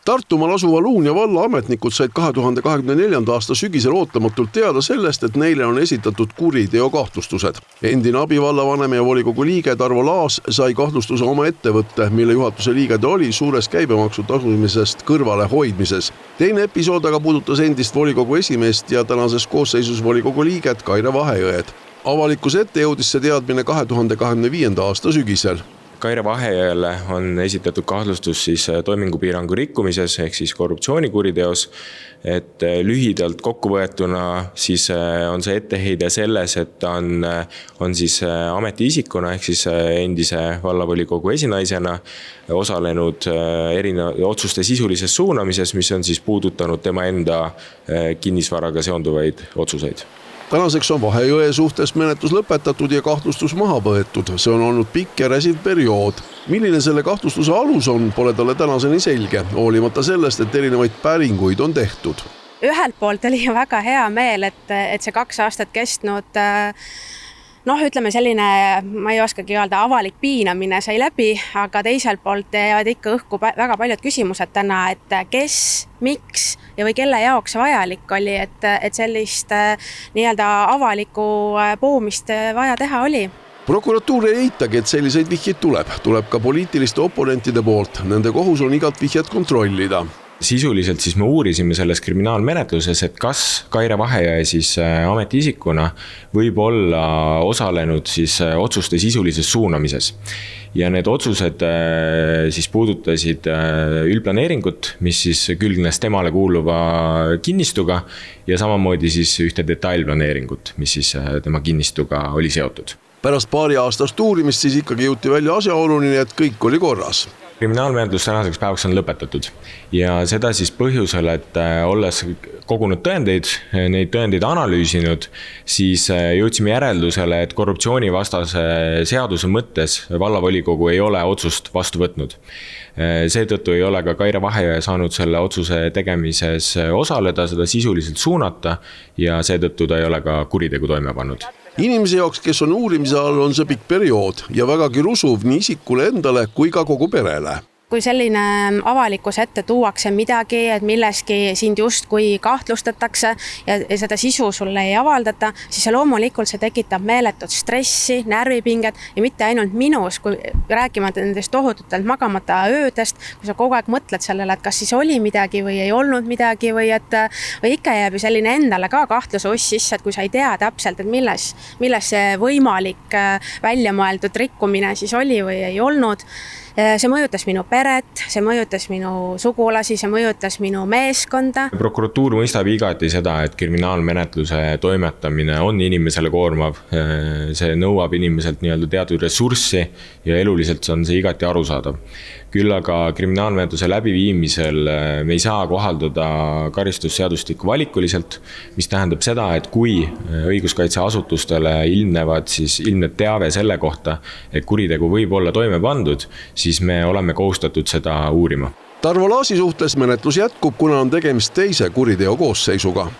Tartumaal asuva Luunja valla ametnikud said 2024. aasta sügisel ootamatult teada sellest, et neile on esitatud kuriteokahtlustused. Endine abivallavanem ja volikogu liige Tarvo Laas sai kahtlustuse oma ettevõtte, mille juhatuse liige ta oli suures käibemaksu tasumisest kõrvale hoidmises. Teine episood aga puudutas endist volikogu esimeest ja tänases koosseisus volikogu liiget Kaire Vahejõed. Avalikkuse ette jõudis see teadmine 2025. aasta sügisel. Kaire Vahejõele on esitatud kahtlustus toimingupiirangu rikkumises ehk korruptsioonikuriteos, et lühidalt kokkuvõetuna on see etteheide selles, et ta on ametiisikuna ehk endise vallavolikogu esinaisena osalenud otsuste sisulises suunamises, mis on puudutanud tema enda kinnisvaraga seonduvaid otsuseid. Tänaseks on Vahejõe suhtes menetlus lõpetatud ja kahtlustus maha võetud. See on olnud pikk ja räsiv periood. Milline selle kahtlustuse alus on, pole talle tänaseni selge, hoolimata sellest, et erinevaid päringuid on tehtud. Ühelt poolt oli väga hea meel, et see 2 aastat kestnud ütleme selline, ma ei oskagi öelda, avalik piinamine sai läbi, aga teiselt poolt jäävad ikka õhku väga paljud küsimused täna, et kes, miks ja või kelle jaoks vajalik oli, et sellist nii-öelda avalikku poomist vaja teha oli. Prokuratuur ei eitagi, et selliseid vihjeid tuleb ka poliitiliste oponentide poolt. Nende kohus on igat vihjet kontrollida. Sisuliselt me uurisime selles kriminaalmenetluses, et kas Kaire Vahejõe ametiisikuna võib olla osalenud otsuste sisulises suunamises. Ja need otsused puudutasid üldplaneeringut, mis külgnes temale kuuluva kinnistuga ja samamoodi ühte detailplaneeringut, mis tema kinnistuga oli seotud. Pärast paari aastast uurimist ikkagi jõuti välja asjaoluni, et kõik oli korras. Kriminaalmenetlus tänaseks päevaks on lõpetatud ja seda põhjusel, et olles kogunud tõendeid, neid tõendeid analüüsinud, jõudsime järeldusele, et korruptsioonivastase seaduse mõttes vallavolikogu ei ole otsust vastu võtnud. Seetõttu ei ole ka Kaire Vahejõe saanud selle otsuse tegemises osaleda, seda sisuliselt suunata ja seetõttu ta ei ole ka kuritegu toime pannud. Inimese jaoks, kes on uurimise all, on see pikk periood ja vägagi rusuv nii isikule endale kui ka kogu perele. Kui selline avalikkuse ette tuuakse midagi, et milleski sind justkui kahtlustatakse ja seda sisu sulle ei avaldata, siis loomulikult see tekitab meeletut stressi, närvipinget ja mitte ainult minus, kui rääkimata nendest tohututelt magamata öödest, kui sa kogu aeg mõtled sellele, et kas oli midagi või ei olnud midagi või ikka jääb selline endale ka kahtlususs sisse, et kui sa ei tea täpselt, et milles see võimalik välja mõeldud rikkumine oli või ei olnud. See mõjutas minu peret, see mõjutas minu sugulasi, see mõjutas minu meeskonda. Prokuratuur mõistab igati seda, et kriminaalmenetluse toimetamine on inimesele koormav. See nõuab inimeselt teatud ressurssi ja eluliselt on see igati arusaadav. Küll aga kriminaalmenetluse läbiviimisel me ei saa kohaldada karistusseadustikku valikuliselt, mis tähendab seda, et kui õiguskaitseasutustele ilmneb teave selle kohta, et kuritegu võib olla toime pandud, siis me oleme kohustatud seda uurima. Tarvo Laasi suhtes menetlus jätkub, kuna on tegemist teise kuriteo koosseisuga.